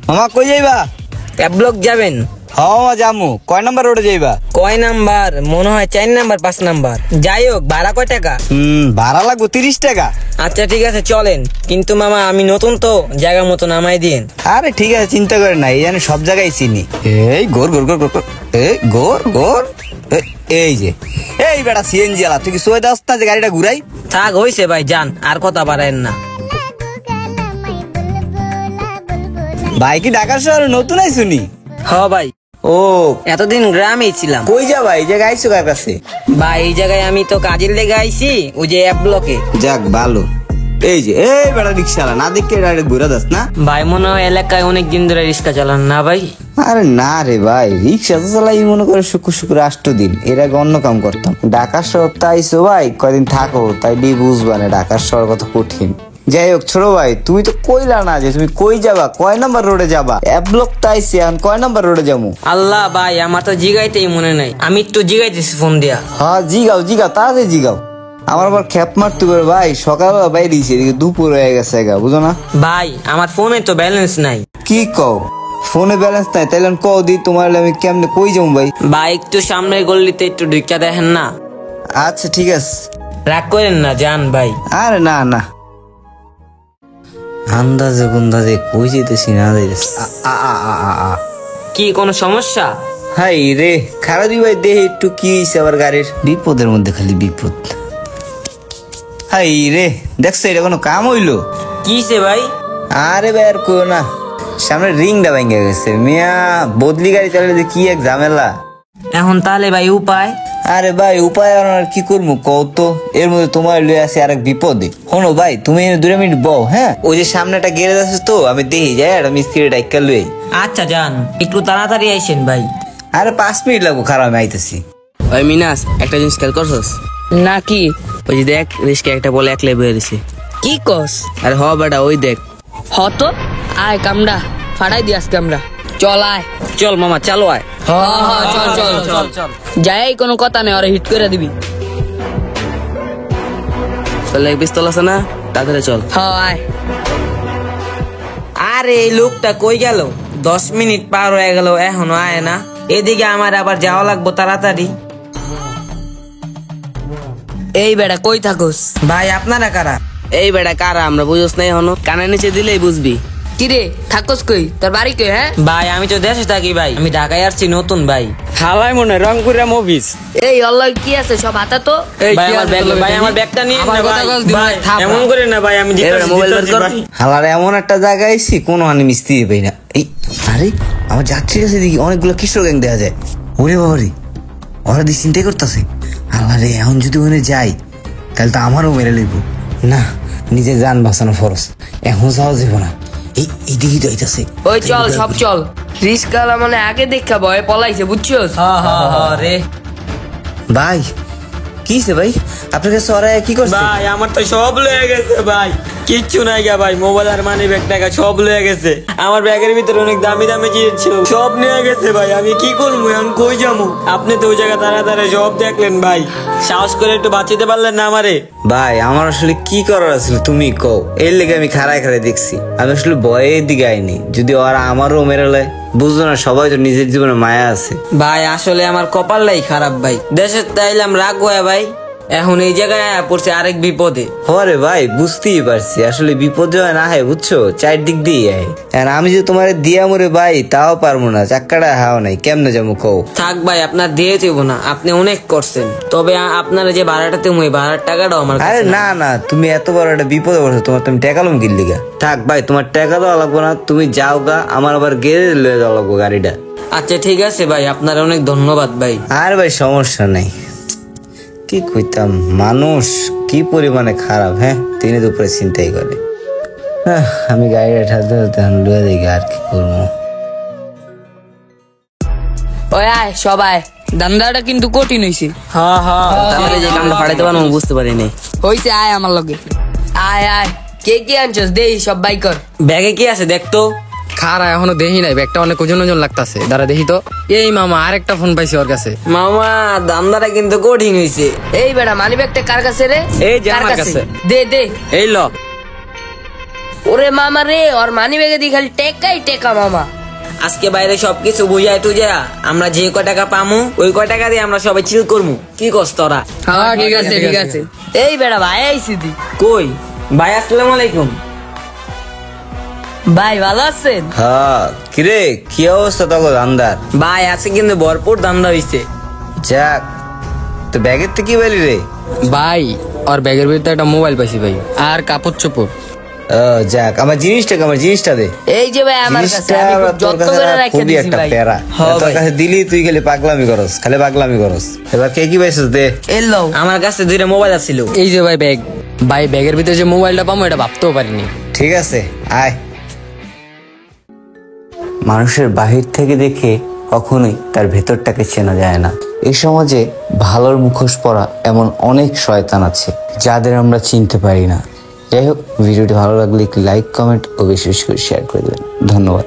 মামা কই যাইবা? ক্যাব ব্লক যাবেন? হ্যাঁ জামু। কয় নাম্বার রোডে যাইবা? কয় নাম্বার? মনে হয় 4 নাম্বার 5 নাম্বার। যাই হোক, ভাড়া কয় টাকা? ভাড়া লাগবো 30 টাকা। আচ্ছা ঠিক আছে চলেন, কিন্তু মামা আমি নতুন তো, জায়গা মতো নামাই দিন। আরে ঠিক আছে, চিন্তা করেন না, এই জানি সব জায়গায় চিনি। এই গোর গোর গোর গোর, এই গোর গোর, এই যে এই বেটা সিএনজি আলা, তুই কি সোয়ে দাস না যে গাড়িটা ঘুরাই? থাক হইছে ভাই, যান, আর কথা বাড়ায়েন না। ভাই কি ঢাকা শহরে নতুন আই শুনি? হ ভাই, ও এতদিন গ্রামেই ছিলাম। কই যাবা? এই জায়গায় আইসো কার কাছে? ভাই এই জায়গায় আমি তো কাজের লেগে আইছি, ওই যে অ্যাপ ব্লকে। যাক ভালো। এই যে এই বেটা রিক্সাওয়ালা, না দেখে ডাইরেক্ট ঘুরা দাস না? ভাই মনে হয় এলাকায় অনেক দিন ধরে রিক্সা চালান না ভাই? আরে না রে ভাই, রিক্সা তো চালাই মনে করে শুক্র শুক্র 8 দিন, এর আগে অন্য কাম করতাম। ঢাকা শহর তাইছো ভাই, কয়দিন থাকো তাই দিয়ে বুঝবা না ঢাকা শহর কত কঠিন। যাই হোক ছোট ভাই, তুমি তো কইলা না যে তুমি কই যাবা, কয় নাম্বার রোডে যাবা? অ্যাপ ব্লক তাইছি, এখন কয় নাম্বার রোডে যাবো? আল্লাহ ভাই, আমার তো জিগাইতেই মনে নাই, আমি একটু জিগাইতেছি ফোন দিয়া। হ্যাঁ জিগাও জিগাও, তাড়াতাড়ি জিগাও। আমার আবার খেপ মারতে পারে ভাই, সকালবেলা বাইরে দিয়েছি, এদিকে দুপুর হয়ে গেছে, বুঝো না? ভাই আমার ফোনে তো ব্যালেন্স নাই। কি কও? ফোনে ব্যালেন্স নাই? তাইলে কও দি তোমার, আমি কেমনে কই যাবো ভাই? ভাই একটু সামনের গল্লিতে একটু ঢুকা দেখেন না। আচ্ছা ঠিক আছে, রাগ করেন না, যান ভাই। আরে না না, আন্দাজে গুন্দাজে কই যেতেছি না যাইতেছি। কি কোনো সমস্যা? হাই রে খারাপ ভাই, দেহে একটু কি হয়েছে আবার গাড়ির? বিপদের মধ্যে খালি বিপদ। হাই রে, দেখছো এটা কোনো কাম হইলো? কিসে ভাই? আরে ভাই আর কইও না, সামনে রিংটা ভেঙে গেছে মিয়া, বদলি গাড়ি চালালে যে কি এক ঝামেলা। এখন তাহলে ভাই উপায়? আরে ভাই উপায় আর কি করবো কও তো, এর মধ্যে তোমার লয়ে আছে আরেক বিপদে। শোনো ভাই, তুমি 2 মিনিট বও, হ্যাঁ? ওই যে সামনেটা গ্যারেজ আছে তো, আমি দেখি যাই আর মিস্ত্রি ডাইকা লই। আচ্ছা যান, একটু তাড়াতাড়ি আইসেন ভাই। আরে 5 মিনিট লাগবো, খারাপ আমি আইতেছি। ওই মিনাস, একটা জিনিস খেয়াল করছস না? কি? ওই যে দেখ, রিস্কে একটা বলে একলাই বয়ে দিছে। কি কস? আরে হ বেটা, ওই দেখ। হ তো, আয় কামড়া ফাড়াই দি আজকে আমরা। চল আয়। চল মামা, চালো আয়। চল চল চল চল, যাই কোনো কথা নেই, ওরে হিট করে দিবি। চলে পিস্তল আছে না, তাড়াতাড়ি চল। আয়। আরে এই লোকটা কই গেল? 10 মিনিট পার হয়ে গেল, এখনো আয় না। এদিকে আমার আবার যাওয়া লাগবো তাড়াতাড়ি। এই বেড়া কই থাকোস? ভাই আপনারা কারা? এই বেটা কারা আমরা বুঝোস না এখনো? কানের নিচে দিলেই বুঝবি। কিরে থাকোস কই? তোর বাড়ি কই? হ্যাঁ ভাই আমি তো দেশে থাকি ভাই, আমি ঢাকায় আসছি নতুন ভাই। হালাই মনে রংপুরা মুভিস। এই অল্লাহ কি আছে সব হাতা তো? ভাই আমার ব্যাগ, ভাই আমার ব্যাগটা নিয়ে না ভাই। ভাই এমন করে না ভাই, আমি মোবাইল বের কর। হালার এমন একটা জায়গায় আইছি, কোনো আনি মিস্ত্রি পাই না। এই আরে আমার যাত্রীর কাছে দেখি অনেকগুলো কিশোর গ্যাং দেখা যায়। ওরে বাবারে, ওরা দিয়ে চিন্তাই করতেছে। আল্লাহরে, এখন যদি ওখানে যাই তাহলে তো আমারও মেরে লইব। না, নিজের যান বাঁচানো ফরজ, এখন যাওয়া যাবো না। এই দিকে তো আইতাছে। ওই চল সব চল। রিস্কালা মানে আগে দেখা ভয় পলাইছে, বুঝছস? রে ভাই কিছে ভাই, আপনার কাছে ওরা কি করছে? ভাই আমার তো সব লয়ে গেছে ভাই, কিচ্ছু নাই গা ভাই। মোবাইল আর মানি ব্যাগ টাকা সব লয়ে গেছে। আমার ব্যাগের ভিতরে অনেক দামি দামি জিনিস ছিল, সব নিয়ে গেছে ভাই। আমি কি করবো এখন, কই যাবো? আপনি তো ওই জায়গা তাড়াতাড়ি সব দেখলেন ভাই, সাহস করে একটু বাঁচিতে পারলেন না আমারে? ভাই আমার আসলে কি করার আছিল তুমি কও, এর লেগে আমি খাড়ায় খাড়ায় দেখছি। আমি আসলে ভয়ের দিকে আইনি, যদি ওরা আমারও মেরে লয় বুঝলো না, সবাই তো নিজের জীবনে মায়া আছে। ভাই আসলে আমার কপালটাই খারাপ ভাই, দেশে তাইলাম রাগ হয়ে ভাই, এখন এই জায়গায় পড়ছে আরেক বিপদে। হরে ভাই বুঝতেই পারছি, আসলে বিপদ হয় না হয় বুঝছো, চারদিক দিয়ে আয়। আর আমি যে তোমার দিয়া মরে ভাই তাও পারবো না, চাক্কাটা হাও নাই, কেমনে যাবো কও? থাক ভাই, আপনার দিয়ে দেবো না, আপনি অনেক করছেন। তবে আপনারা যে ভাড়াটাতে মই ভাড়ার টাকাটাও আমার আরে কাছে না না, তুমি এত বড় একটা বিপদে পড়ছো, তোমার তুমি টেকালম কিনলি গা। থাক ভাই, তোমার টাকা দেওয়া লাগবো না, তুমি যাও গা, আমার আবার গেড়ে লয়ে যাওয়া লাগবো গাড়িটা। আচ্ছা ঠিক আছে ভাই, আপনার অনেক ধন্যবাদ ভাই। আর ভাই সমস্যা নাই, কি কইতাম, মানুষ কি পরিমাণে খারাপ। হ্যাঁ, দিনে দুপুরে চিন্তাই করে। আমি গাড়িটা ঠাতে লুয়ে দেখি, আর কি করবো। ওই আয় সবাই, দান্দাটা কিন্তু কঠিন হইছে। তাহলে যে কামটা ফাড়াইতে পারবো বুঝতে পারিনি। হইছে, আয় আমার লগে। আয় আয়, কে কি আনছস দেই সব বাই কর। ব্যাগে কি আছে দেখতো? খারা এখনো দেখি নাই, ব্যাগটা অনেক ওজন ওজন লাগতাছে, দাঁড়া দেখি তো। এই মামা আরেকটা ফোন পাইছি ওর কাছে। মামা দামদাটা কিন্তু কঠিন হইছে। এই বেটা মানি ব্যাগটা কার কাছে রে? এই যে কার আমার কাছে। দে দে। এই ল। ওরে মামা রে, ওর মানি ব্যাগে দিয়ে খালি টেকাই টেকা মামা। আজকে বাইরে সবকিছু বুঝাই টুজা আমরা যে কয় টাকা পামু ওই কয় টাকা দিয়ে আমরা সবাই চিল করমু। কি কস তোরা? হ্যাঁ ঠিক আছে ঠিক আছে। এই বেড়া ভাই আইসি দি। কই ভাই, আসসালামু আলাইকুম। ভাই ভালো আছেন? হ্যাঁ কিরে, কি অবস্থা তখন আন্দার? ভাই আছে কিন্তু ভরপুর দান্দা হইছে। যাক, তো ব্যাগের থেকে কি বলি রে? ভাই ওর ব্যাগের ভিতরে একটা মোবাইল পাইছি ভাই, আর কাপড় চোপড়। ও যাক, আমার জিনিসটা দে। এই যে ভাই আমার কাছে, আমি খুব তোর যত্ন কাছে করে আর রাখে খুবই দিছি একটা ভাই। প্যারা। হ্যাঁ তোর ভাই। কাছে দিলি তুই খালি পাগলামি করস। এবার কে কি পাইছিস দে। এলো আমার কাছে দুইটা মোবাইল আছিল। এই যে ভাই ব্যাগ, ভাই ব্যাগের ভিতরে যে মোবাইলটা পাবো এটা ভাবতেও পারিনি। ঠিক আছে, আয়। মানুষের বাহির থেকে দেখে কখনোই তার ভেতরটাকে চেনা যায় না। এই সমাজে ভালোর মুখোশ পরা এমন অনেক শয়তান আছে যাদের আমরা চিনতে পারি না। যাই হোক, ভিডিওটি ভালো লাগলে লাইক, কমেন্ট ও বেশি বেশি করে শেয়ার করে দেবেন। ধন্যবাদ।